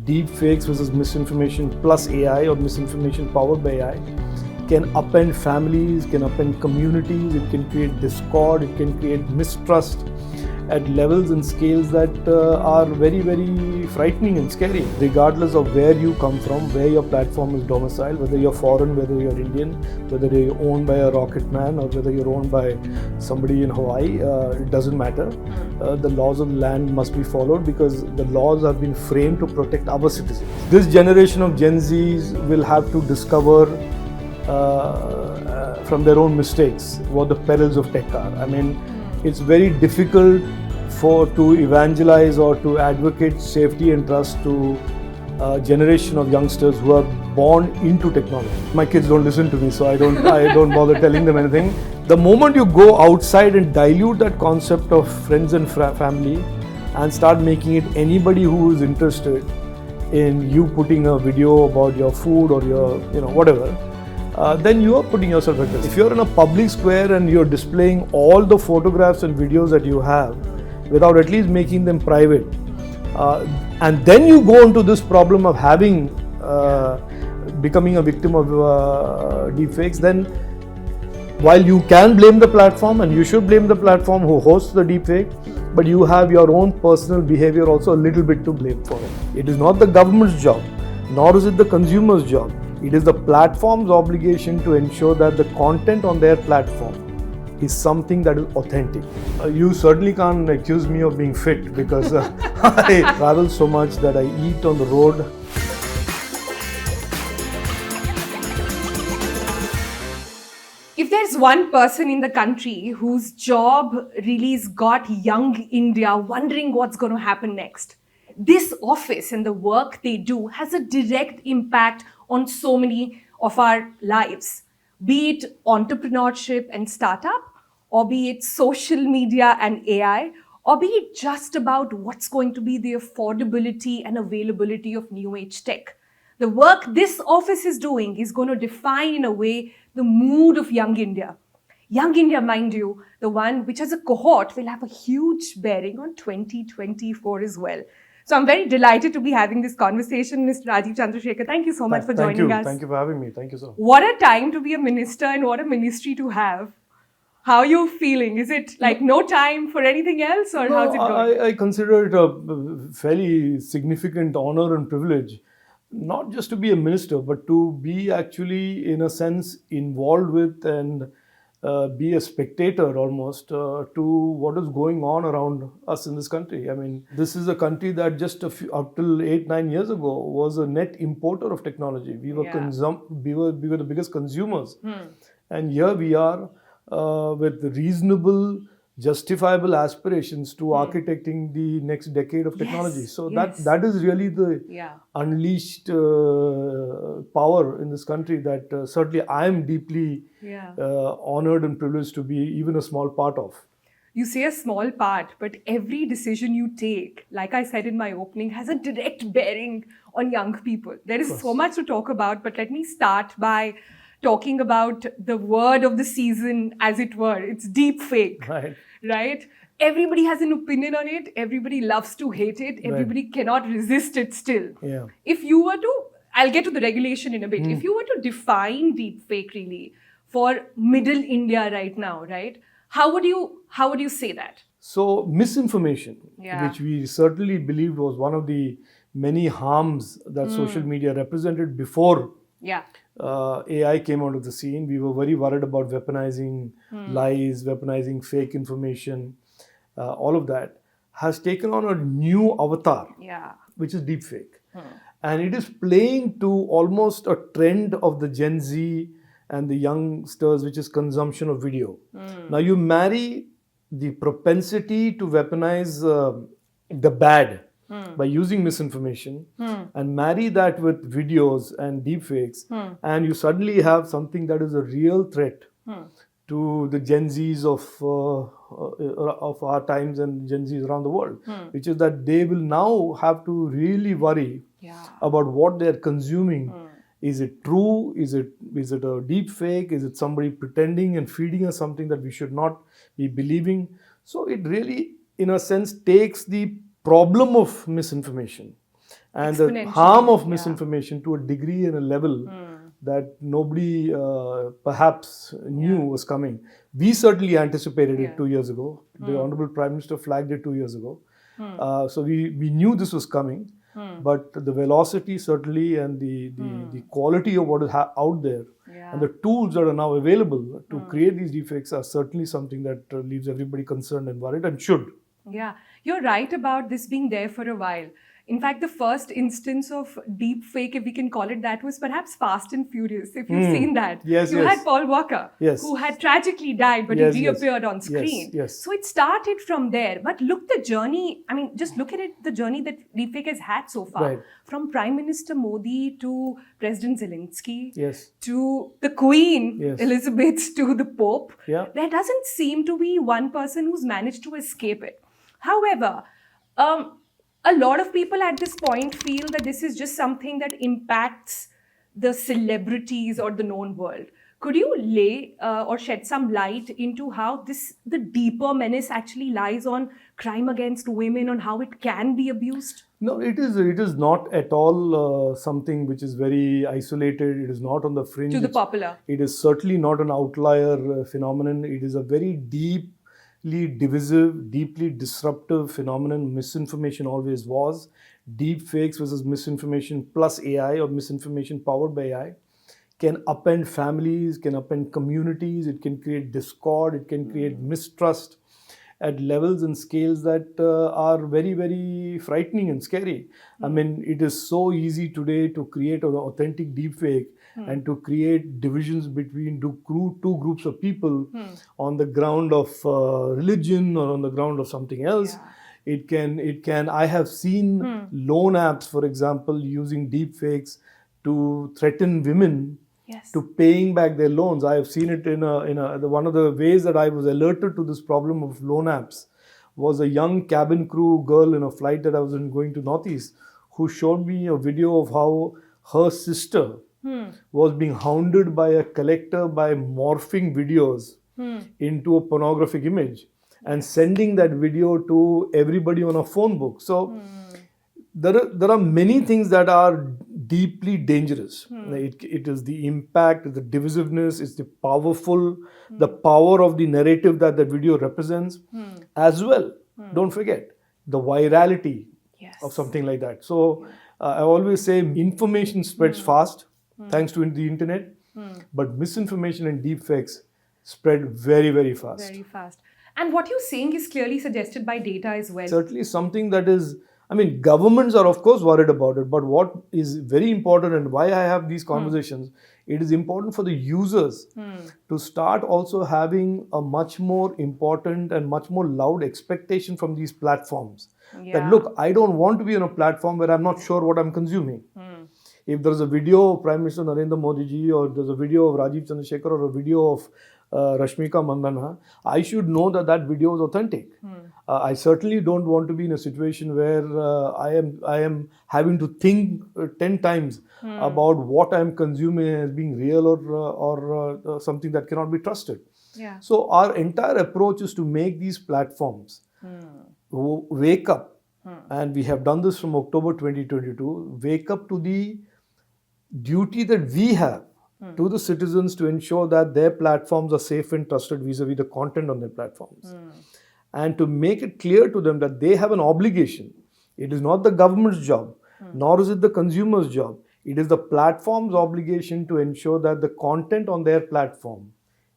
deepfakes versus misinformation plus AI or misinformation powered by AI can upend families, can upend communities, it can create discord, it can create mistrust at levels and scales that are very, very frightening and scary. Regardless of where you come from, where your platform is domiciled, whether you're foreign, whether you're Indian, whether you're owned by a rocket man or whether you're owned by somebody in Hawaii, it doesn't matter. The laws of the land must be followed because the laws have been framed to protect our citizens. This generation of Gen Zs will have to discover from their own mistakes what the perils of tech are. I mean, it's very difficult to evangelize or to advocate safety and trust to a generation of youngsters who are born into technology. My kids don't listen to me, so I don't bother telling them anything. The moment you go outside and dilute that concept of friends and family and start making it anybody who is interested in you putting a video about your food or your whatever, then you are putting yourself at risk. If you're in a public square and you're displaying all the photographs and videos that you have without at least making them private, and then you go into this problem of becoming a victim of deepfakes, then while you can blame the platform and you should blame the platform who hosts the deepfake, but you have your own personal behavior also a little bit to blame for it. It is not the government's job, nor is it the consumer's job. It is the platform's obligation to ensure that the content on their platform is something that is authentic. You certainly can't accuse me of being fit because I travel so much that I eat on the road. If there's one person in the country whose job really has got young India wondering what's going to happen next, this office and the work they do has a direct impact on so many of our lives, be it entrepreneurship and startup, or be it social media and AI, or be it just about what's going to be the affordability and availability of new age tech. The work this office is doing is going to define in a way the mood of young India. Young India, mind you, the one which as a cohort will have a huge bearing on 2024 as well. So I'm very delighted to be having this conversation, Mr. Rajeev Chandrasekhar. Thank you so much for joining us. Thank you for having me. Thank you, sir. What a time to be a minister and what a ministry to have. How are you feeling? Is it like no time for anything else or how's it going? I consider it a fairly significant honor and privilege, not just to be a minister, but to be actually, in a sense, involved with and be a spectator almost to what is going on around us in this country. I mean, this is a country that just up till 8-9 years ago was a net importer of technology. We were we were the biggest consumers, and here we are with reasonable, justifiable aspirations to architecting the next decade of technology. So that is really the unleashed power in this country that certainly I am deeply honored and privileged to be even a small part of. You say a small part, but every decision you take, like I said in my opening, has a direct bearing on young people. There is so much to talk about, but let me start by talking about the word of the season, as it were. It's deepfake. Right? Everybody has an opinion on it. Everybody loves to hate it. Everybody cannot resist it still. If you were to, I'll get to the regulation in a bit. If you were to define deepfake really for middle India right now, right? How would you say that? So misinformation, which we certainly believed was one of the many harms that social media represented before AI came onto the scene. We were very worried about weaponizing lies, weaponizing fake information. All of that has taken on a new avatar, which is deepfake. And it is playing to almost a trend of the Gen Z and the youngsters, which is consumption of video. Now you marry the propensity to weaponize the bad by using misinformation and marry that with videos and deepfakes, and you suddenly have something that is a real threat to the Gen Zs of our times and Gen Zs around the world, which is that they will now have to really worry about what they're consuming. Is it true? Is it a deep fake? Is it somebody pretending and feeding us something that we should not be believing? So it really, in a sense, takes the problem of misinformation And the harm of misinformation to a degree and a level that nobody perhaps knew was coming. We certainly anticipated it 2 years ago. The Honorable Prime Minister flagged it 2 years ago. So we knew this was coming. But the velocity certainly and the quality of what is out there and the tools that are now available to create these deepfakes are certainly something that leaves everybody concerned and worried and should. Yeah, you're right about this being there for a while. In fact, the first instance of deep fake, if we can call it that, was perhaps Fast and Furious. If you've seen that, you had Paul Walker, who had tragically died, but he reappeared on screen. So it started from there. But look the journey, I mean, just look at it, the journey that deepfake has had so far. From Prime Minister Modi to President Zelensky, to the Queen Elizabeth, to the Pope. There doesn't seem to be one person who's managed to escape it. However, a lot of people at this point feel that this is just something that impacts the celebrities or the known world. Could you lay or shed some light into how the deeper menace actually lies on crime against women, on how it can be abused? No, it is not at all something which is very isolated. It is not on the fringe. To the popular. It is certainly not an outlier phenomenon. It is a very deeply divisive, deeply disruptive phenomenon. Misinformation always was. Deep fakes versus misinformation plus AI or misinformation powered by AI can upend families, can upend communities, it can create discord, it can create mistrust at levels and scales that are very, very frightening and scary. I mean, it is so easy today to create an authentic deepfake and to create divisions between two groups of people on the ground of religion or on the ground of something else. It can. I have seen loan apps, for example, using deepfakes to threaten women to paying back their loans. I have seen it in one of the ways that I was alerted to this problem of loan apps was a young cabin crew girl in a flight that I was going to Northeast who showed me a video of how her sister was being hounded by a collector by morphing videos into a pornographic image and sending that video to everybody on a phone book. So there are many things that are deeply dangerous. It is the impact, the divisiveness, it's the the power of the narrative that video represents as well. Don't forget the virality of something like that. So I always say information spreads fast thanks to the internet, but misinformation and deepfakes spread very, very fast. Very fast. And what you're saying is clearly suggested by data as well. Certainly something that is, I mean, governments are of course worried about it, but what is very important and why I have these conversations, it is important for the users to start also having a much more important and much more loud expectation from these platforms. That look, I don't want to be on a platform where I'm not sure what I'm consuming. If there's a video of Prime Minister Narendra Modi ji, or there's a video of Rajeev Chandrasekhar, or a video of Rashmika Mandana, I should know that video is authentic. I certainly don't want to be in a situation where I am having to think 10 times about what I'm consuming as being real or something that cannot be trusted. So our entire approach is to make these platforms wake up, and we have done this from October 2022, wake up to the duty that we have to the citizens to ensure that their platforms are safe and trusted vis-a-vis the content on their platforms. And to make it clear to them that they have an obligation. It is not the government's job, nor is it the consumer's job. It is the platform's obligation to ensure that the content on their platform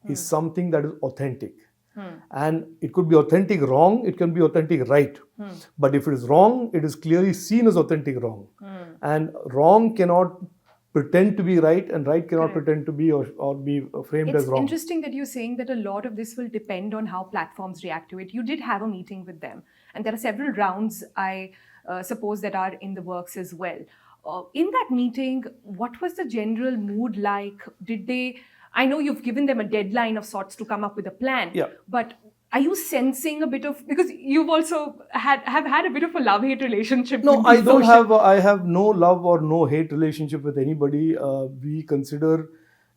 is something that is authentic. And it could be authentic wrong, it can be authentic right. But if it is wrong, it is clearly seen as authentic wrong. And wrong cannot pretend to be right, and right cannot pretend to be or be framed as wrong. It's interesting that you're saying that a lot of this will depend on how platforms react to it. You did have a meeting with them, and there are several rounds, I suppose, that are in the works as well. In that meeting, what was the general mood like? Did they, I know you've given them a deadline of sorts to come up with a plan, but are you sensing a bit of, because you've also have had a bit of a love-hate relationship? No, I don't have. I have no love or no hate relationship with anybody. We consider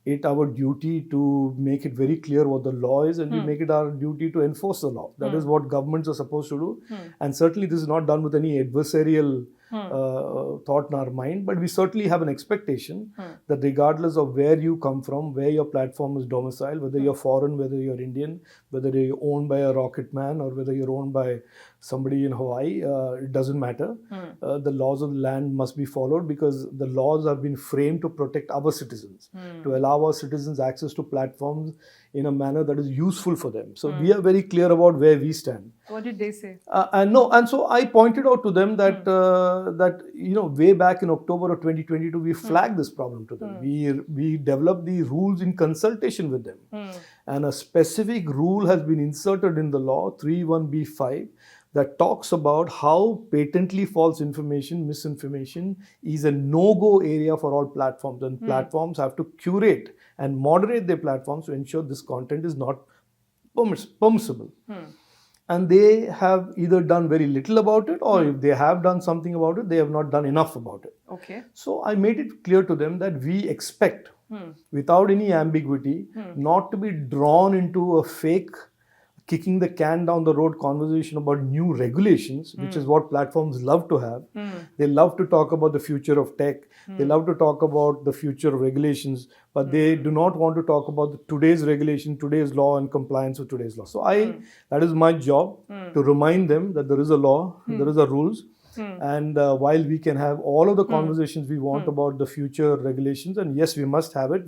it our duty to make it very clear what the law is, and we make it our duty to enforce the law. That is what governments are supposed to do. And certainly this is not done with any adversarial thought in our mind, but we certainly have an expectation that regardless of where you come from, where your platform is domiciled, whether you're foreign, whether you're Indian, whether you're owned by a rocket man or whether you're owned by somebody in Hawaii, it doesn't matter. The laws of the land must be followed because the laws have been framed to protect our citizens, to allow our citizens access to platforms in a manner that is useful for them. So we are very clear about where we stand. What did they say? And so I pointed out to them that way back in October of 2022, we flagged this problem to them. We developed the rules in consultation with them, and a specific rule has been inserted in the law 31B5 that talks about how patently false information, misinformation is a no-go area for all platforms, and platforms have to curate and moderate their platforms to ensure this content is not permissible. And they have either done very little about it, or if they have done something about it, they have not done enough about it. Okay. So I made it clear to them that we expect, without any ambiguity, not to be drawn into a fake kicking the can down the road conversation about new regulations, which is what platforms love to have. They love to talk about the future of tech. They love to talk about the future of regulations, but they do not want to talk about today's regulation, today's law, and compliance with today's law. So that is my job, to remind them that there is a law, there is a rules. And while we can have all of the conversations we want about the future regulations, and yes, we must have it.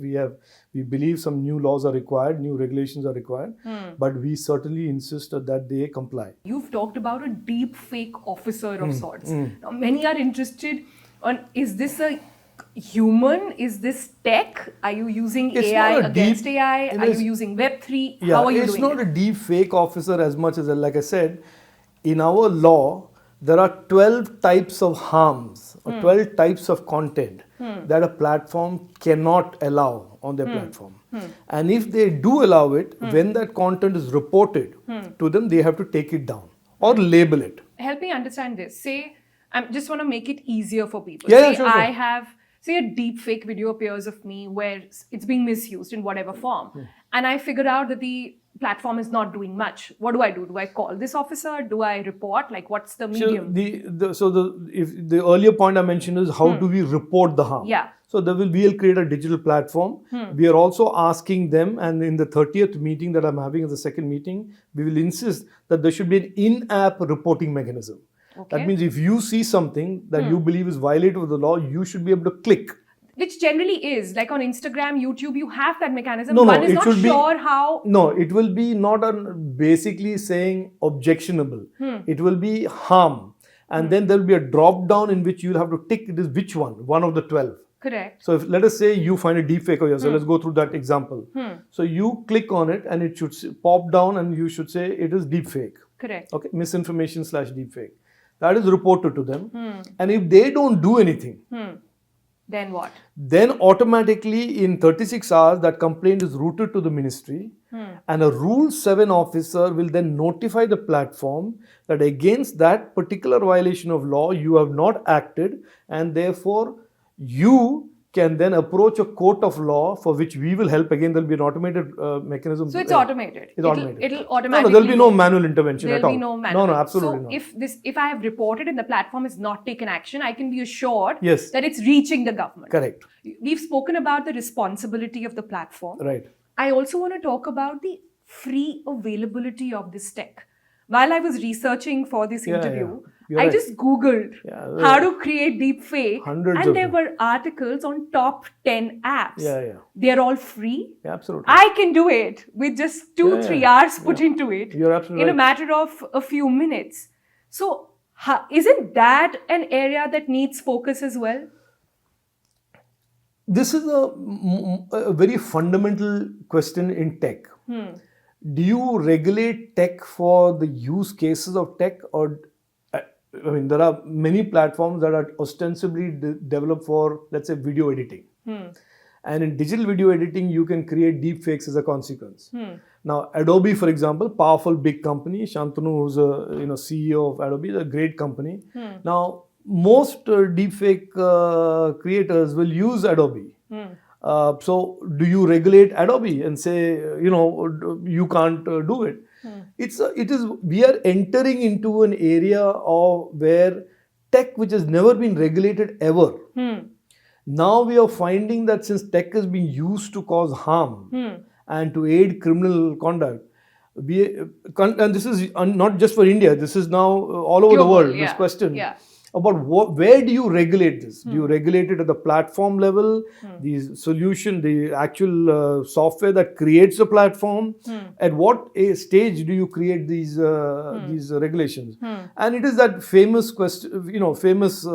We believe some new laws are required, new regulations are required, but we certainly insist that they comply. You've talked about a deep fake officer of sorts. Now, many are interested on, is this a human? Is this tech? Are you using AI against AI? Are you using Web3? Yeah, how are you doing it? It's not a deep fake officer as much as, like I said, in our law, there are 12 types of harms or 12 types of content that a platform cannot allow on their platform. And if they do allow it, when that content is reported to them, they have to take it down or label it. Help me understand this. Say, I just want to make it easier for people. Yeah, say sure. I have, say a deep fake video appears of me where it's being misused in whatever form. And I figure out that the platform is not doing much. What do? Do I call this officer? Do I report? Like, what's the medium? So the earlier point I mentioned is how do we report the harm? Yeah. So we'll create a digital platform. We are also asking them, and in the 30th meeting that I'm having, as the second meeting, we will insist that there should be an in-app reporting mechanism. Okay. That means if you see something that you believe is violated with the law, you should be able to click. Which generally is, like on Instagram, YouTube, you have that mechanism. No, One is it not should sure how. No, it will be not basically saying objectionable. It will be harm. And then there will be a drop down in which you'll have to tick it is which one of the 12. Correct. So if, let us say you find a deepfake of yourself, let's go through that example. So you click on it and it should pop down and you should say it is deepfake. Correct. Okay, misinformation/deepfake. That is reported to them. And if they don't do anything, then what? then automatically in 36 hours that complaint is routed to the ministry, and a Rule 7 officer will then notify the platform that against that particular violation of law you have not acted, and therefore you can then approach a court of law for which we will help. Again, there will be an automated mechanism. So it's automated. It's automated. It'll automatically. No, there will be no manual intervention at all. There'll be no manual. No, absolutely so not. if I have reported and the platform has not taken action, I can be assured Yes. that it's reaching the government. Correct. We've spoken about the responsibility of the platform. Right. I also want to talk about the free availability of this tech. While I was researching for this interview, I just Googled how to create deepfake, and there were articles on top 10 apps. They're all free. Yeah, absolutely. I can do it with just 2-3 hours put into it. You're absolutely in a matter of a few minutes. So isn't that an area that needs focus as well? This is a very fundamental question in tech. Do you regulate tech for the use cases of tech, or I mean, there are many platforms that are ostensibly developed for, let's say, video editing. And in digital video editing, you can create deepfakes as a consequence. Now, Adobe, for example, powerful big company, Shantanu, who's a CEO of Adobe, is a great company. Now, most deepfake creators will use Adobe. So, do you regulate Adobe and say, you can't do it? We are entering into an area where tech which has never been regulated ever. Now we are finding that since tech is being used to cause harm and to aid criminal conduct, and this is not just for India, this is now all over the world, this question about where do you regulate this? Do you regulate it at the platform level, the solution, the actual software that creates the platform? At what stage do you create these regulations? And it is that famous question, famous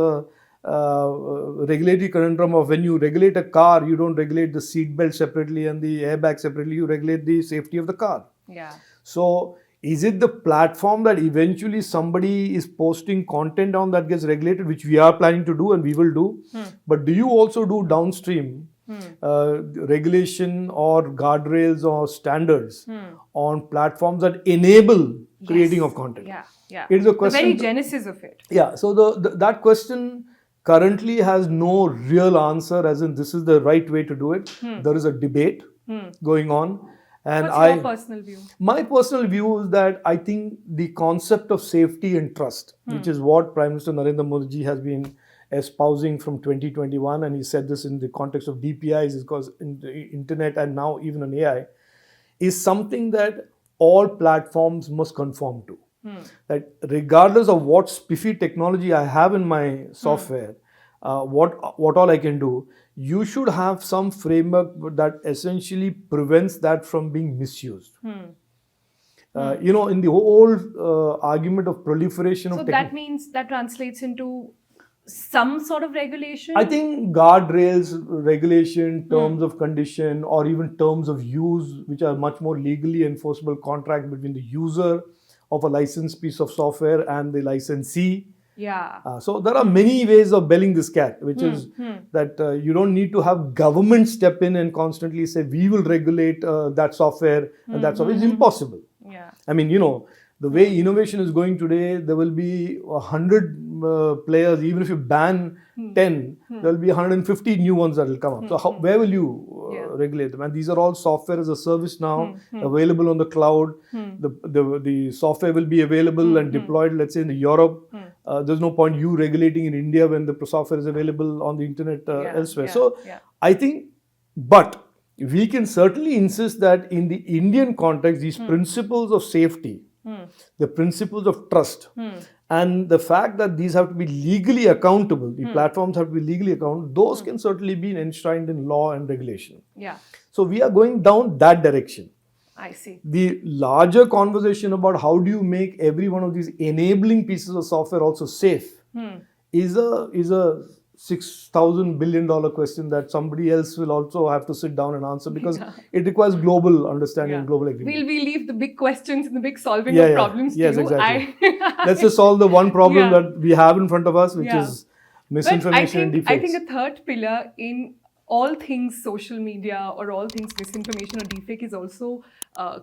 regulatory conundrum of when you regulate a car, you don't regulate the seat belt separately and the airbag separately, you regulate the safety of the car. So is it the platform that eventually somebody is posting content on that gets regulated, which we are planning to do and we will do? But do you also do downstream regulation or guardrails or standards on platforms that enable creating of content? It is a question. The very genesis of it. So that question currently has no real answer, as in this is the right way to do it. There is a debate going on. And what's your personal view? My personal view is that I think the concept of safety and trust, which is what Prime Minister Narendra Modi has been espousing from 2021, and he said this in the context of DPIs, because in the internet and now even on AI, is something that all platforms must conform to. That regardless of what spiffy technology I have in my software, what all I can do, you should have some framework that essentially prevents that from being misused. In the whole argument of proliferation of technology. So that means that translates into some sort of regulation? I think guardrails, regulation, terms of condition, or even terms of use, which are much more legally enforceable contract between the user of a licensed piece of software and the licensee. So there are many ways of belling this cat, which is that you don't need to have government step in and constantly say, we will regulate that software and that software. It's impossible. I mean, the way innovation is going today, there will be 100 players. Even if you ban 10, there will be 150 new ones that will come up. So where will you regulate them? And these are all software as a service now, available on the cloud. The software will be available and deployed, let's say in Europe. There's no point you regulating in India when the software is available on the internet elsewhere. So I think, but we can certainly insist that in the Indian context, these principles of safety, the principles of trust, and the fact that these have to be legally accountable, the platforms have to be legally accountable, those can certainly be enshrined in law and regulation. So we are going down that direction. I see. The larger conversation about how do you make every one of these enabling pieces of software also safe is a $6,000 billion question that somebody else will also have to sit down and answer, because it requires global understanding and global agreement. We'll leave the big questions and the big solving of problems to you. Exactly. Let's just solve the one problem that we have in front of us, which is misinformation and deepfakes. I think a third pillar in all things social media or all things misinformation or deepfake is also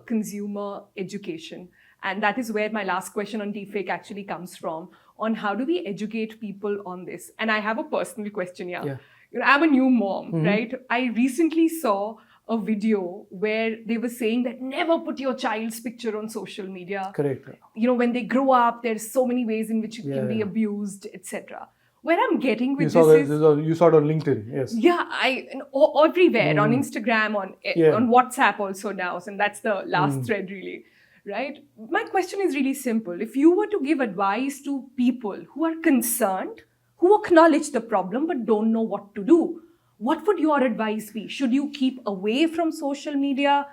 consumer education. And that is where my last question on deepfake actually comes from, on how do we educate people on this? And I have a personal question here. I'm a new mom, right? I recently saw a video where they were saying that never put your child's picture on social media. Correct. When they grow up, there's so many ways in which it can be abused, etc. Where I'm getting with you saw it on LinkedIn, yes. Everywhere, on Instagram, on WhatsApp also now, and that's the last thread really, right? My question is really simple. If you were to give advice to people who are concerned, who acknowledge the problem but don't know what to do, what would your advice be? Should you keep away from social media?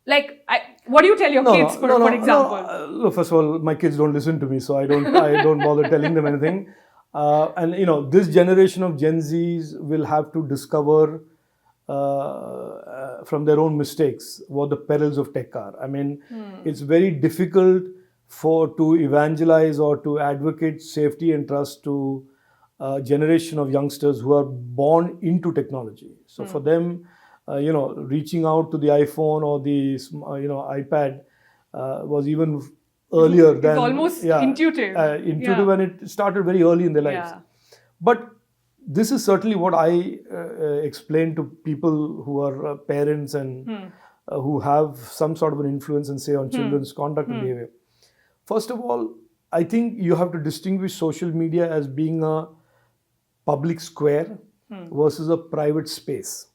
What do you tell your kids, for example? Look, first of all, my kids don't listen to me, so I don't bother telling them anything. And this generation of Gen Zs will have to discover from their own mistakes what the perils of tech are. I mean, it's very difficult to evangelize or to advocate safety and trust to a generation of youngsters who are born into technology. So for them, reaching out to the iPhone or the iPad was even earlier than... It's almost intuitive. Intuitive, and it started very early in their lives. But this is certainly what I explain to people who are parents and who have some sort of an influence and say on children's conduct and behavior. First of all, I think you have to distinguish social media as being a public square versus a private space.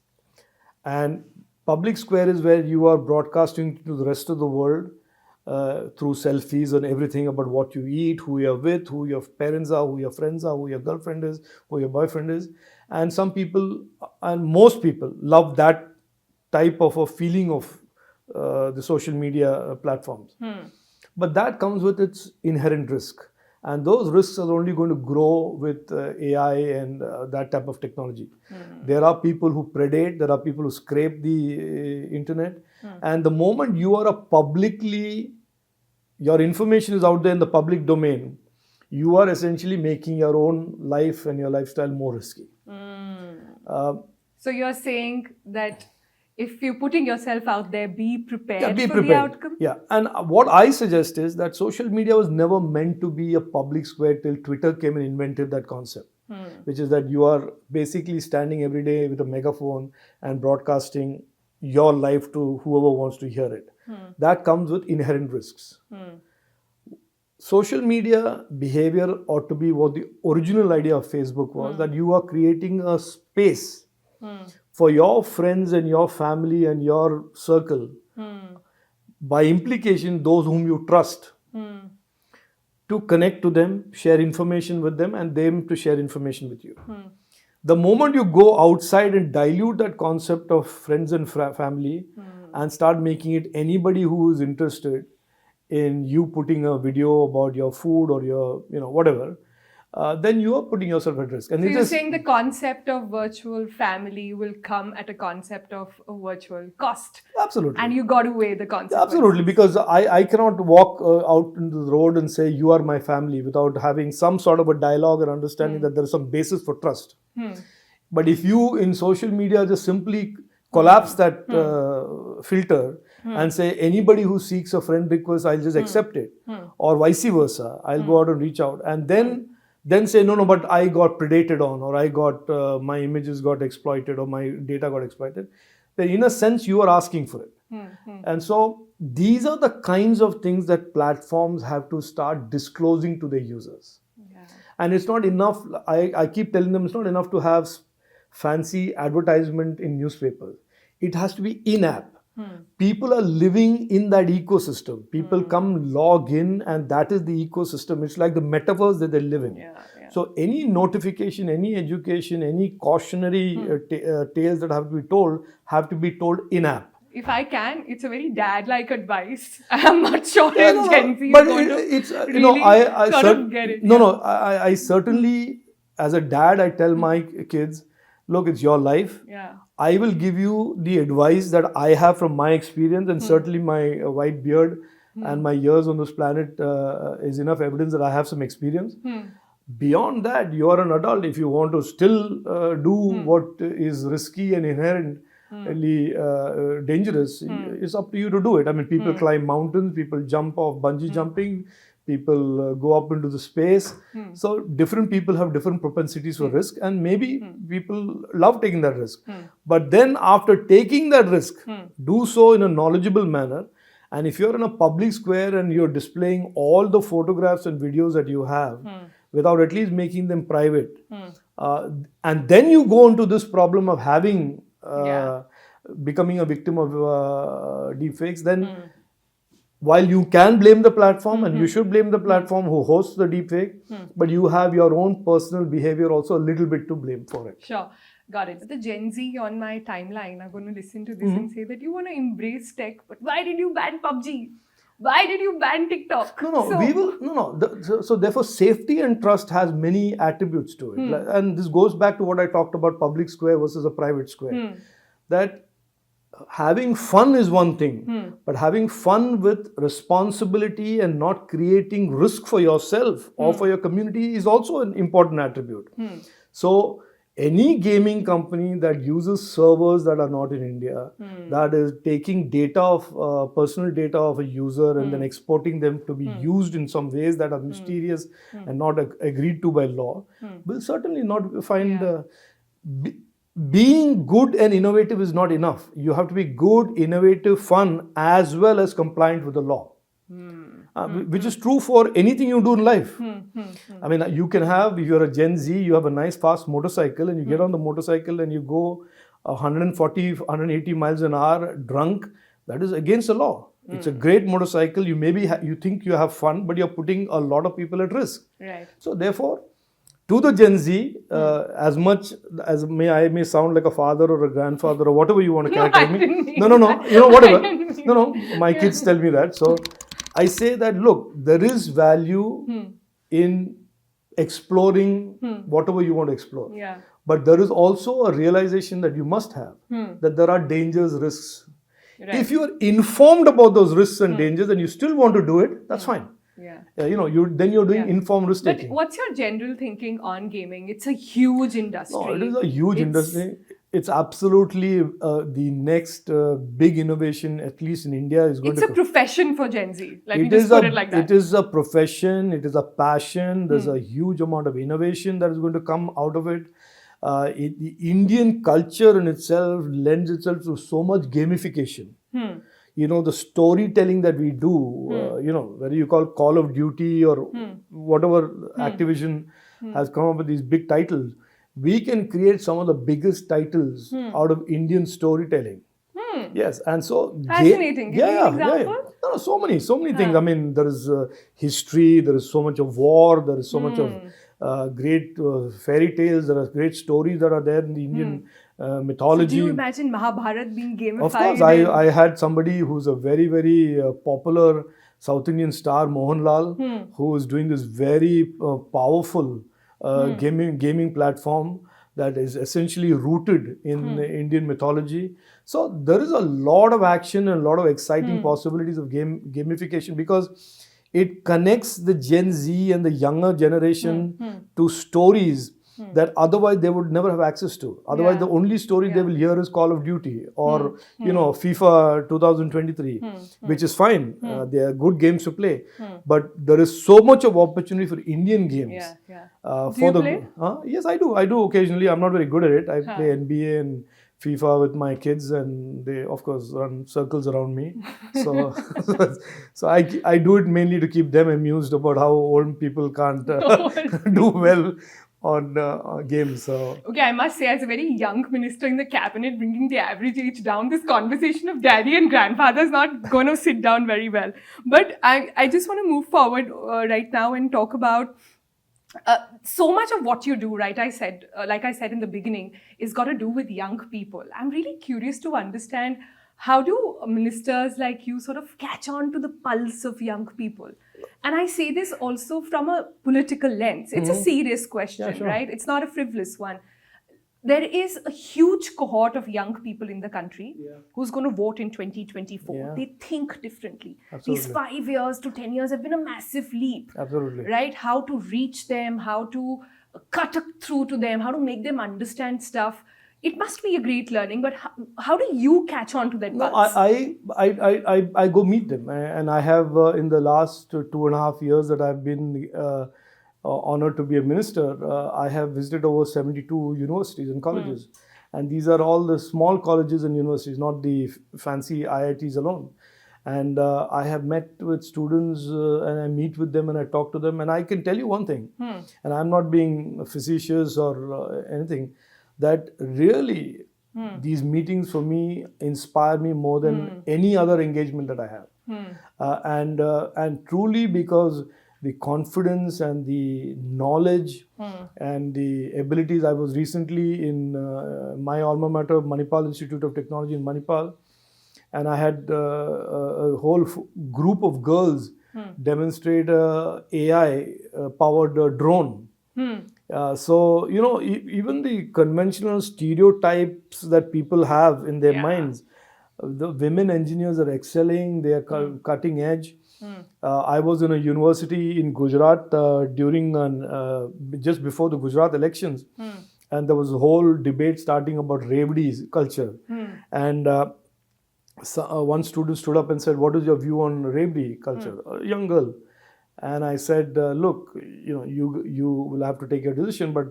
And public square is where you are broadcasting to the rest of the world through selfies and everything about what you eat, who you're with, who your parents are, who your friends are, who your girlfriend is, who your boyfriend is. And some people, and most people, love that type of a feeling of the social media platforms. But that comes with its inherent risk. And those risks are only going to grow with AI and that type of technology. There are people who predate, there are people who scrape the internet. And the moment you are your information is out there in the public domain, you are essentially making your own life and your lifestyle more risky. So you're saying that if you're putting yourself out there, be prepared Yeah, be for prepared. the outcome? Yeah, and what I suggest is that social media was never meant to be a public square till Twitter came and invented that concept, which is that you are basically standing every day with a megaphone and broadcasting your life to whoever wants to hear it. That comes with inherent risks. Social media behavior ought to be what the original idea of Facebook was, that you are creating a space for your friends and your family and your circle, by implication those whom you trust, to connect to them, share information with them, and them to share information with you. The moment you go outside and dilute that concept of friends and family and start making it anybody who is interested in you putting a video about your food or your, whatever, then you are putting yourself at risk. And so you're saying the concept of virtual family will come at a concept of a virtual cost. Absolutely. And you got to weigh the concept. Absolutely, because I cannot walk out into the road and say you are my family without having some sort of a dialogue and understanding that there is some basis for trust. But if you in social media just simply collapse that filter and say anybody who seeks a friend request, I'll just accept it, or vice versa, I'll go out and reach out, and then say no, but I got predated on, or I got my images got exploited, or my data got exploited, then in a sense you are asking for it. And so these are the kinds of things that platforms have to start disclosing to their users. And it's not enough, I keep telling them, it's not enough to have fancy advertisement in newspapers. It has to be in-app. People are living in that ecosystem. People come log in, and that is the ecosystem. It's like the metaverse that they live in. So any notification, any education, any cautionary tales that have to be told in-app. If I can, it's a very dad-like advice. I'm not sure if Gen Z is going to really get it. I certainly, as a dad, I tell my kids, look, it's your life. I will give you the advice that I have from my experience, and certainly my white beard and my years on this planet is enough evidence that I have some experience. Beyond that, you are an adult. If you want to still do what is risky and inherently dangerous, it's up to you to do it. I mean, people climb mountains, people jump off bungee jumping, people go up into the space. So different people have different propensities for risk, and maybe people love taking that risk. But then after taking that risk, do so in a knowledgeable manner. And if you're in a public square and you're displaying all the photographs and videos that you have without at least making them private, and then you go into this problem of having becoming a victim of deepfakes, then while you can blame the platform, and you should blame the platform who hosts the deepfake, but you have your own personal behavior also a little bit to blame for it. Sure. Got it. The Gen Z on my timeline are going to listen to this and say that you want to embrace tech, but why did you ban PUBG? Why did you ban TikTok? So therefore, safety and trust has many attributes to it. And this goes back to what I talked about public square versus a private square. That having fun is one thing, but having fun with responsibility and not creating risk for yourself or for your community is also an important attribute. So any gaming company that uses servers that are not in India, that is taking data of personal data of a user and then exporting them to be used in some ways that are mysterious and not agreed to by law, will certainly not find being good and innovative is not enough. You have to be good, innovative, fun, as well as compliant with the law. which is true for anything you do in life. I mean, you can have, if you're a Gen Z, you have a nice fast motorcycle and you get on the motorcycle and you go 140, 180 miles an hour drunk. That is against the law. It's a great motorcycle. You maybe you think you have fun, but you're putting a lot of people at risk. Right. So therefore, to the Gen Z, as much as I may sound like a father or a grandfather or whatever you want to characterize me. No, whatever. No, my kids tell me that. So I say that, look, there is value in exploring whatever you want to explore. Yeah. But there is also a realization that you must have that there are dangers, risks. Right. If you are informed about those risks and dangers and you still want to do it, that's fine. Yeah. Then you're doing informed risk taking. But what's your general thinking on gaming? It's a huge industry. No, it is a huge industry. It's absolutely the next big innovation, at least in India, is going to. It's a profession for Gen Z. Let me just put it like that. It is a profession. It is a passion. There's a huge amount of innovation that is going to come out of it. The Indian culture in itself lends itself to so much gamification. The storytelling that we do, whether you call Call of Duty or whatever, Activision has come up with these big titles. We can create some of the biggest titles out of Indian storytelling. Yes, and so fascinating. Give me an example? No, so many things. I mean, there is history. There is so much of war. There is so much of great fairy tales. There are great stories that are there in the Indian mythology. So do you imagine Mahabharata being gamified? Of course, I had somebody who's a very, very popular South Indian star, Mohanlal, who is doing this very powerful gaming platform that is essentially rooted in Indian mythology. So there is a lot of action and a lot of exciting possibilities of gamification, because it connects the Gen Z and the younger generation to stories that otherwise they would never have access to. Otherwise, the only story they will hear is Call of Duty or FIFA 2023, which is fine. They are good games to play, but there is so much of opportunity for Indian games. Do you play? Yes, I do. I do occasionally. I'm not very good at it. I play NBA and FIFA with my kids, and they, of course, run circles around me. So, so I do it mainly to keep them amused about how old people can't do well on games. So. Okay, I must say, as a very young minister in the cabinet, bringing the average age down, this conversation of daddy and grandfather is not going to sit down very well. But I just want to move forward right now and talk about so much of what you do, right? Like I said in the beginning, is got to do with young people. I'm really curious to understand, how do ministers like you sort of catch on to the pulse of young people? And I say this also from a political lens. It's a serious question, right? It's not a frivolous one. There is a huge cohort of young people in the country who's going to vote in 2024. Yeah. They think differently. Absolutely. These 5 years to 10 years have been a massive leap. Absolutely. Right? How to reach them, how to cut through to them, how to make them understand stuff. It must be a great learning, but how do you catch on to that pulse? I go meet them, and I have in the last 2.5 years that I've been honored to be a minister, I have visited over 72 universities and colleges. And these are all the small colleges and universities, not the fancy IITs alone. And I have met with students and I meet with them and I talk to them. And I can tell you one thing, and I'm not being facetious or anything, that really these meetings for me inspire me more than any other engagement that I have. And truly, because the confidence and the knowledge and the abilities. I was recently in my alma mater, Manipal Institute of Technology in Manipal, and I had a whole group of girls demonstrate a AI-powered drone. So, even the conventional stereotypes that people have in their minds, the women engineers are excelling, they are cutting edge. I was in a university in Gujarat during just before the Gujarat elections, and there was a whole debate starting about Revdi's culture. And one student stood up and said, "What is your view on Revdi culture?" A young girl. And I said, "Look, you will have to take your decision, but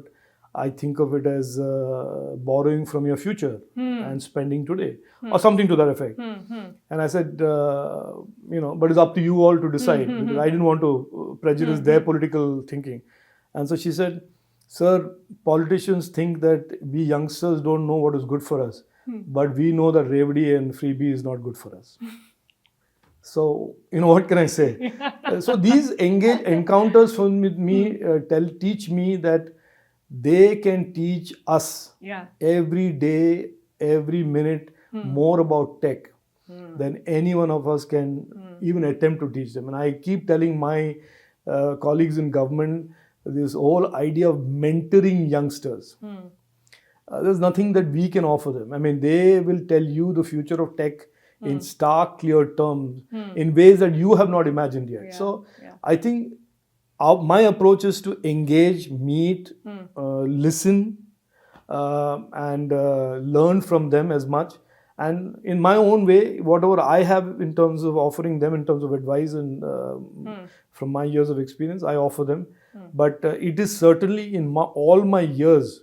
I think of it as borrowing from your future." and spending today, or something to that effect. And I said, but it's up to you all to decide, because I didn't want to prejudice their political thinking. And so she said, sir, politicians think that we youngsters don't know what is good for us, but we know that Revdi and freebie is not good for us. So, what can I say? So these encounters with me teach me that they can teach us every day, every minute more about tech than any one of us can even attempt to teach them. And I keep telling my colleagues in government this whole idea of mentoring youngsters. There's nothing that we can offer them. I mean, they will tell you the future of tech in stark, clear terms, in ways that you have not imagined yet. So I think my approach is to engage, meet, listen, and learn from them as much. And in my own way, whatever I have in terms of offering them, in terms of advice and from my years of experience, I offer them. But it is certainly in all my years,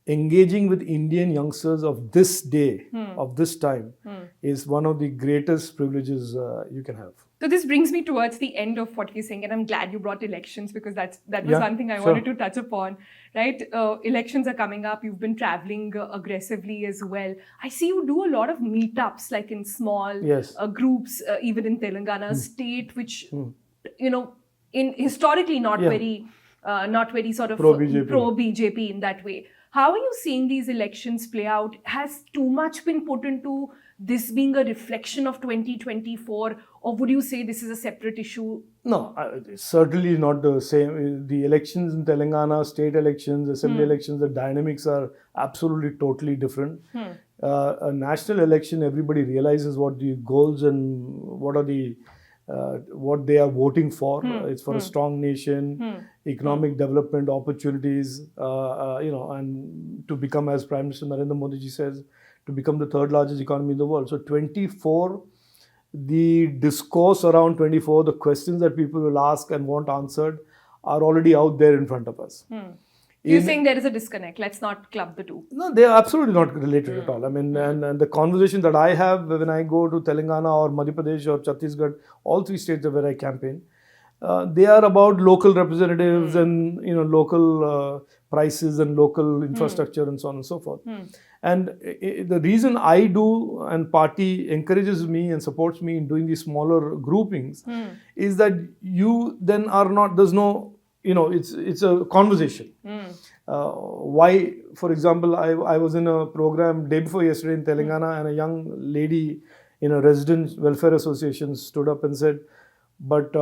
engaging with Indian youngsters of this day, of this time, is one of the greatest privileges you can have. So this brings me towards the end of what you're saying, and I'm glad you brought elections, because that was one thing I wanted to touch upon, right? Elections are coming up. You've been traveling aggressively as well. I see you do a lot of meetups, like in small groups, even in Telangana, state, which in historically not very sort of pro-BJP in that way. How are you seeing these elections play out? Has too much been put into this being a reflection of 2024, or would you say this is a separate issue? No, certainly not the same. The elections in Telangana, state elections, assembly elections, the dynamics are absolutely totally different. A national election, everybody realizes what the goals and what are the what they are voting for. It's for a strong nation, economic development opportunities, and to become, as Prime Minister Narendra Modi ji says, to become the third largest economy in the world. So 24, the discourse around 24, the questions that people will ask and want answered are already out there in front of us. You're saying there is a disconnect. Let's not club the two. No, they are absolutely not related at all. I mean, and the conversation that I have when I go to Telangana or Madhya Pradesh or Chhattisgarh, all three states where I campaign, they are about local representatives and local prices and local infrastructure and so on and so forth. And the reason I do, and party encourages me and supports me in doing these smaller groupings, is that you then are not, there's no, it's a conversation. Why, for example, I was in a program day before yesterday in Telangana, and a young lady in a resident welfare association stood up and said, but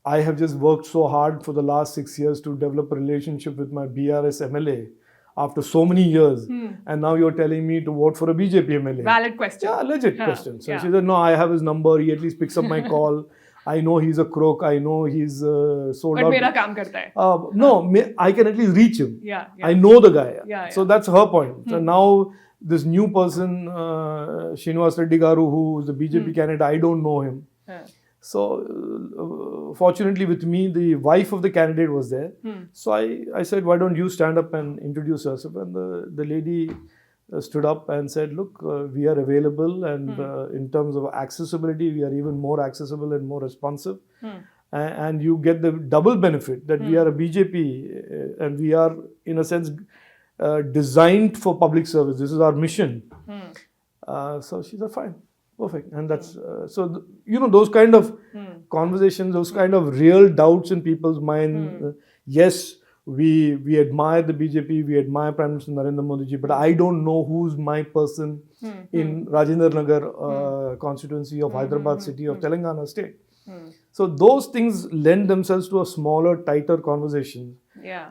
I have just worked so hard for the last 6 years to develop a relationship with my BRS MLA after so many years, and now you're telling me to vote for a BJP MLA. Valid question. Yeah, legit question. So she said, no, I have his number, he at least picks up my call. I know he's a crook. I know he's sold out. But mera kaam karta hai. No, I can at least reach him. I know the guy. So that's her point. So now this new person, Srinivas Reddy Garu, who is the BJP candidate, I don't know him. So fortunately with me, the wife of the candidate was there. So I said, why don't you stand up and introduce yourself? And the lady stood up and said, look, we are available, and in terms of accessibility, we are even more accessible and more responsive. And you get the double benefit that we are a BJP and we are, in a sense, designed for public service. This is our mission. So she said, fine, perfect. And that's, those kind of conversations, those kind of real doubts in people's mind. Yes, we admire the BJP, we admire Prime Minister Narendra Modi ji, but I don't know who's my person in Rajendra Nagar constituency of Hyderabad city of Telangana state. So those things lend themselves to a smaller, tighter conversation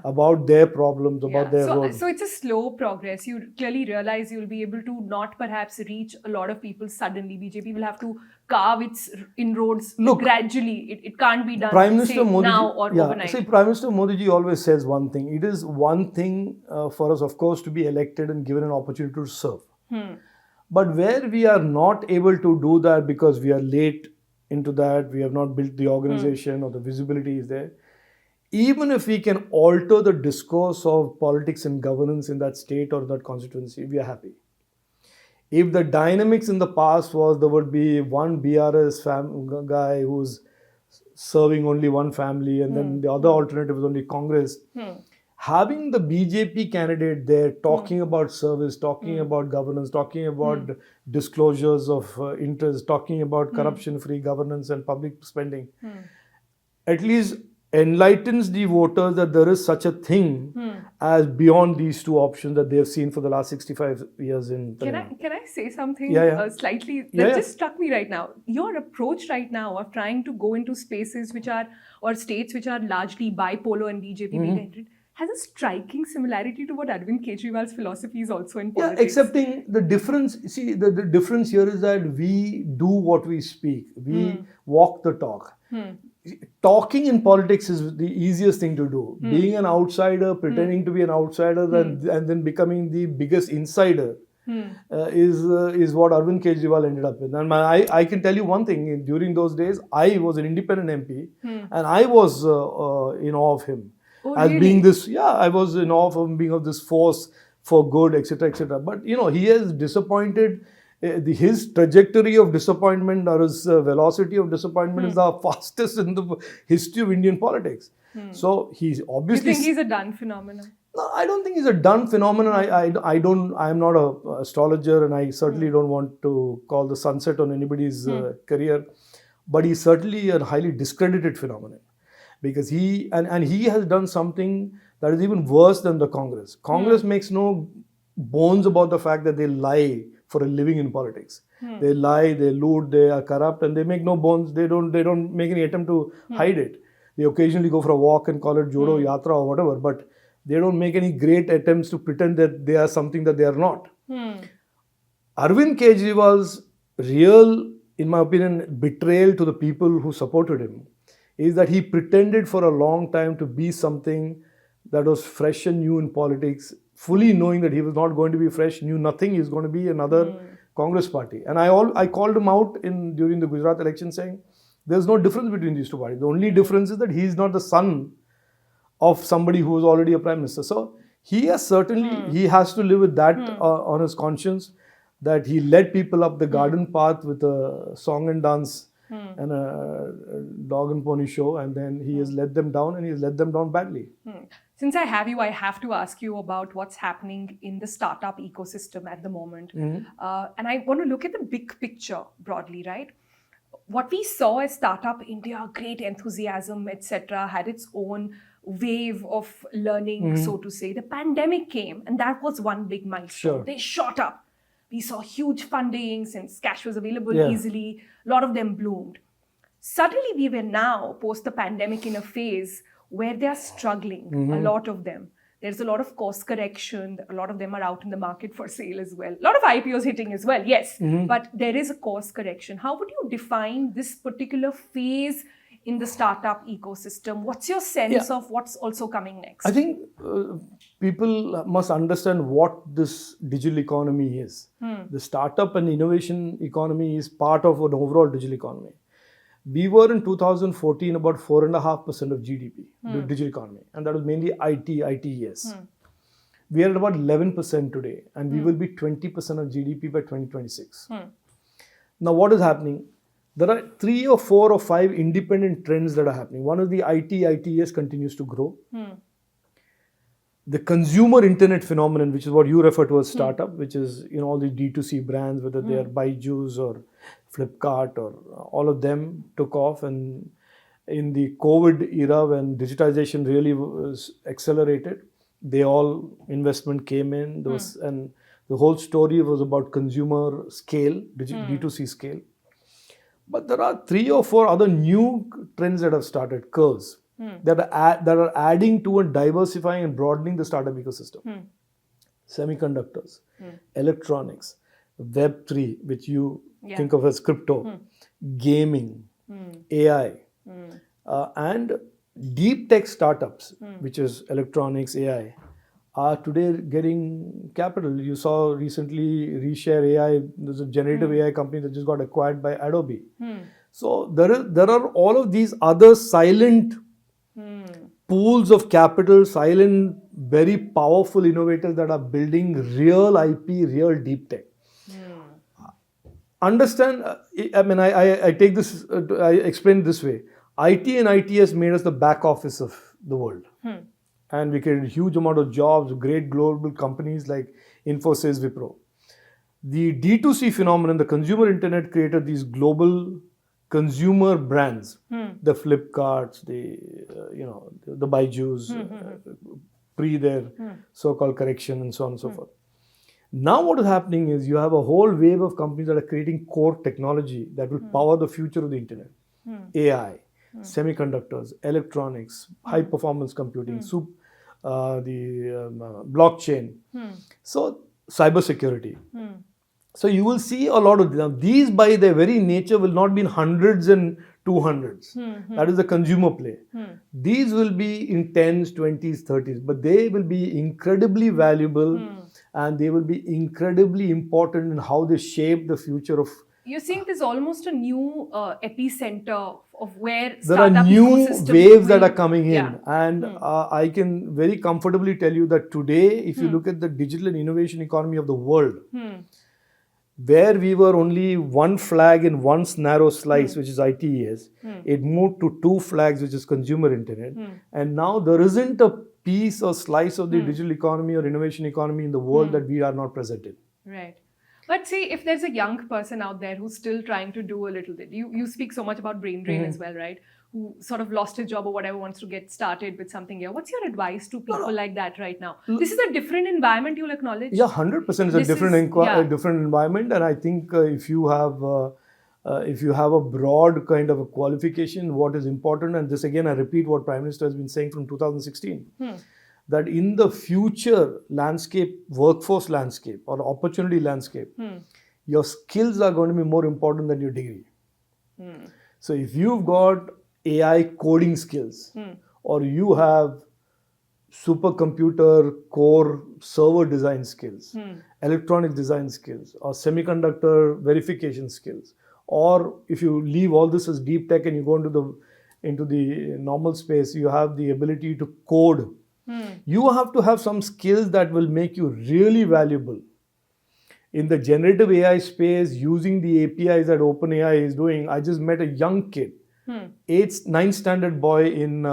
about their problems, about their road. So it's a slow progress. You clearly realize you'll be able to not perhaps reach a lot of people suddenly. BJP will have to carve its inroads gradually. It can't be done Prime Minister Modi now or overnight. See, Prime Minister Modi ji always says one thing. It is one thing for us, of course, to be elected and given an opportunity to serve. But where we are not able to do that because we are late into that, we have not built the organization or the visibility is there. Even if we can alter the discourse of politics and governance in that state or that constituency, we are happy. If the dynamics in the past was there would be one BRS guy who's serving only one family, and then the other alternative is only Congress. Having the BJP candidate there talking about service, talking about governance, talking about disclosures of interest, talking about corruption-free governance and public spending, at least enlightens the voters that there is such a thing as beyond these two options that they have seen for the last 65 years in Telangana. Can I say something slightly that just struck me right now? Your approach right now of trying to go into spaces which are, or states which are largely bipolar and BJP related, has a striking similarity to what Arvind Kejriwal's philosophy is also in politics. Yeah, excepting the difference. See, the difference here is that we do what we speak. We walk the talk. Talking in politics is the easiest thing to do. Being an outsider, pretending to be an outsider, and then becoming the biggest insider is what Arvind Kejriwal ended up with. And I can tell you one thing. During those days, I was an independent MP, and I was in awe of him. Oh, as really? being this, I was in awe of him being of this force for good, etc., etc. But he has disappointed. His trajectory of disappointment, or his velocity of disappointment, is the fastest in the history of Indian politics. So he's obviously. You think he's a done phenomenon? No, I don't think he's a done phenomenon. I'm not an astrologer, and I certainly don't want to call the sunset on anybody's career. But he's certainly a highly discredited phenomenon. Because he has done something that is even worse than the Congress. Congress makes no bones about the fact that they lie for a living in politics. They lie, they loot, they are corrupt, and they make no bones. They don't make any attempt to hide it. They occasionally go for a walk and call it Jodo Yatra or whatever, but they don't make any great attempts to pretend that they are something that they are not. Arvind Kejriwal's real, in my opinion, betrayal to the people who supported him is that he pretended for a long time to be something that was fresh and new in politics, fully knowing that he was not going to be fresh, knew nothing, he's going to be another Congress party. And I called him out during the Gujarat election saying, there's no difference between these two parties. The only difference is that he's not the son of somebody who was already a prime minister. So he has he has to live with that on his conscience, that he led people up the garden path with a song and dance and a dog and pony show, and then he has let them down, and he has let them down badly. Since I have you, I have to ask you about what's happening in the startup ecosystem at the moment. And I want to look at the big picture broadly, right? What we saw as Startup India, great enthusiasm, etc., had its own wave of learning, so to say. The pandemic came, and that was one big milestone. Sure. They shot up. We saw huge funding since cash was available easily. A lot of them bloomed. Suddenly, we were now, post the pandemic, in a phase where they are struggling, a lot of them. There's a lot of course correction. A lot of them are out in the market for sale as well. A lot of IPOs hitting as well, yes. But there is a course correction. How would you define this particular phase in the startup ecosystem? What's your sense of what's also coming next? I think people must understand what this digital economy is. The startup and innovation economy is part of an overall digital economy. We were in 2014 about 4.5% of GDP, the digital economy, and that was mainly ITES. We are at about 11% today, and we will be 20% of GDP by 2026. Now, what is happening? There are 3 or 4 or 5 independent trends that are happening. One is the ITES continues to grow. The consumer internet phenomenon, which is what you refer to as startup, which is all the D2C brands, whether they are Byju's or Flipkart or all of them took off. And in the COVID era, when digitization really was accelerated, investment came in. And the whole story was about consumer scale, D2C scale. But there are 3 or 4 other new trends that have started, curves, that are adding to and diversifying and broadening the startup ecosystem. Semiconductors, electronics, Web3, which you think of as crypto, gaming, AI, and deep tech startups, which is electronics, AI, are today getting capital. You saw recently Reshare AI, there's a generative AI company that just got acquired by Adobe. So there are all of these other silent pools of capital, silent, very powerful innovators that are building real IP, real deep tech. understand, I take this, I explain it this way. IT and ITS made us the back office of the world. And we created a huge amount of jobs, great global companies like Infosys, Wipro. The D2C phenomenon, the consumer internet, created these global consumer brands, the Flipkarts, the Byju's, pre their so-called correction and so on and so forth. Now what is happening is you have a whole wave of companies that are creating core technology that will power the future of the internet. AI, semiconductors, electronics, high performance computing, blockchain. So cybersecurity. So you will see a lot of them. These by their very nature will not be in hundreds and 200s. That is the consumer play. These will be in 10s, 20s, 30s, but they will be incredibly valuable and they will be incredibly important in how they shape the future of. You're saying there's almost a new epicenter of where there are new waves that are coming in, and I can very comfortably tell you that today, if you look at the digital and innovation economy of the world, where we were only one flag in one narrow slice, which is ITES, it moved to two flags, which is consumer internet, and now there isn't a piece or slice of the digital economy or innovation economy in the world that we are not present in. Right. But see, if there's a young person out there who's still trying to do a little bit, you speak so much about brain drain as well, right? Who sort of lost his job or whatever, wants to get started with something here. What's your advice to people like that right now? This is a different environment, you'll acknowledge? Yeah, 100% is a different environment. And I think if you have a broad kind of a qualification, what is important, and this again, I repeat what Prime Minister has been saying from 2016, that in the future landscape, workforce landscape or opportunity landscape, your skills are going to be more important than your degree. So if you've got AI coding skills or you have supercomputer core server design skills, electronic design skills, or semiconductor verification skills, or if you leave all this as deep tech and you go into the normal space, you have the ability to code. You have to have some skills that will make you really valuable. In the generative AI space, using the APIs that OpenAI is doing, I just met a young kid, 9th standard boy in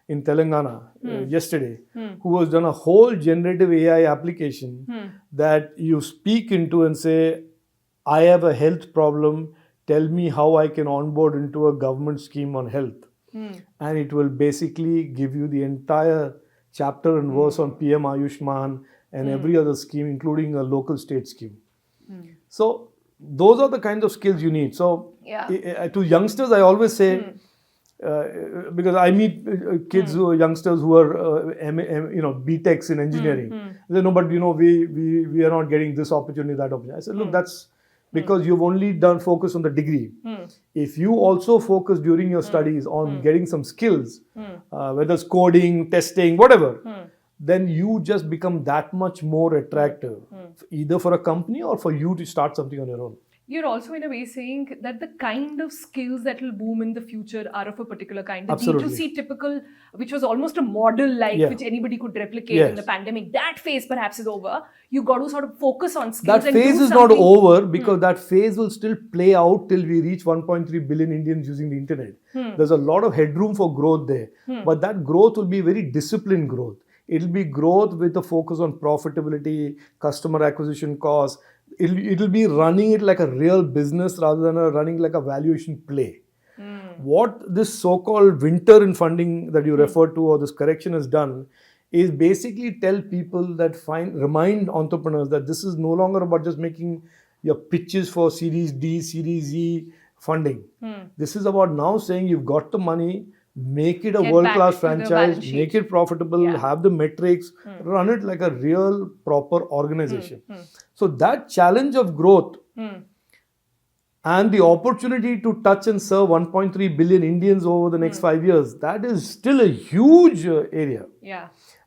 Telangana yesterday, who has done a whole generative AI application that you speak into and say, I have a health problem, tell me how I can onboard into a government scheme on health. And it will basically give you the entire chapter and verse on PM Ayushman and every other scheme, including a local state scheme. So those are the kinds of skills you need. So to youngsters, I always say, because I meet kids who are youngsters who are BTechs in engineering. They say, no, but we are not getting this opportunity, that opportunity. I said, look, that's because you've only done focus on the degree. If you also focus during your studies on getting some skills, whether it's coding, testing, whatever, then you just become that much more attractive, either for a company or for you to start something on your own. You're also in a way saying that the kind of skills that will boom in the future are of a particular kind. The D2C typical, which was almost a model which anybody could replicate in the pandemic, that phase perhaps is over. You got to sort of focus on skills. That phase is not over because that phase will still play out till we reach 1.3 billion Indians using the internet. There's a lot of headroom for growth there. But that growth will be very disciplined growth. It'll be growth with a focus on profitability, customer acquisition costs. It'll be running it like a real business rather than running like a valuation play. What this so-called winter in funding that you referred to or this correction has done is basically tell people that remind entrepreneurs that this is no longer about just making your pitches for Series D, Series E funding. This is about now saying you've got the money, make it a world-class franchise, make it profitable, have the metrics, run it like a real proper organization. So that challenge of growth and the opportunity to touch and serve 1.3 billion Indians over the next 5 years, that is still a huge area.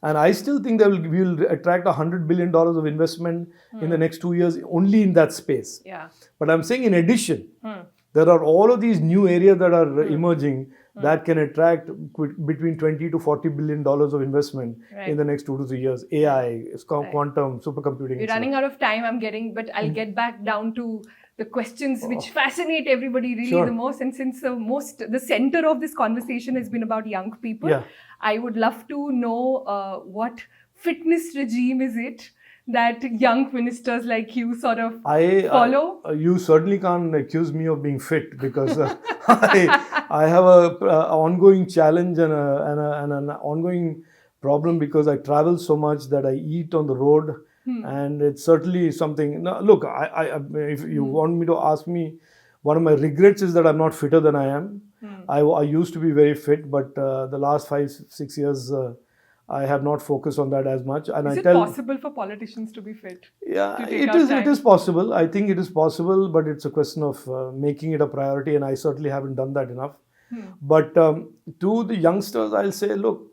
And I still think that we will attract $100 billion of investment in the next 2 years only in that space. But I'm saying in addition, there are all of these new areas that are emerging that can attract between 20 to 40 billion dollars of investment in the next 2 to 3 years. AI, quantum, supercomputing. We're running out of time, but I'll get back down to the questions which fascinate everybody really the most. And since the center of this conversation has been about young people, I would love to know what fitness regime is it that young ministers like you sort of follow? You certainly can't accuse me of being fit, because I have a ongoing challenge and an ongoing problem, because I travel so much that I eat on the road. And it's certainly something. Now, look, if you want me to ask me, one of my regrets is that I'm not fitter than I am. I used to be very fit, but the last 5-6 years, I have not focused on that as much. And is it possible for politicians to be fit? Yeah, it is possible. I think it is possible, but it's a question of making it a priority, and I certainly haven't done that enough. But to the youngsters, I'll say, look,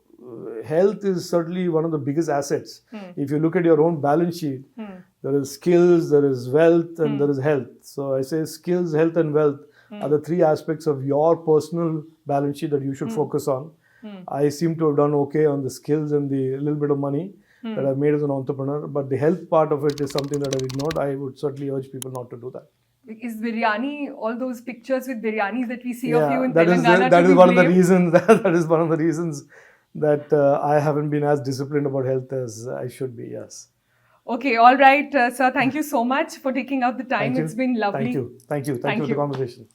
health is certainly one of the biggest assets. If you look at your own balance sheet, there is skills, there is wealth, and there is health. So I say skills, health, and wealth are the three aspects of your personal balance sheet that you should focus on. I seem to have done okay on the skills and the little bit of money that I've made as an entrepreneur, but the health part of it is something that I've ignored. I would certainly urge people not to do that. Is biryani, all those pictures with biryanis that we see of you in Telangana, that is one of the reasons. That is one of the reasons that I haven't been as disciplined about health as I should be. Yes. Okay. All right, sir. Thank you so much for taking out the time. It's been lovely. Thank you for the conversation.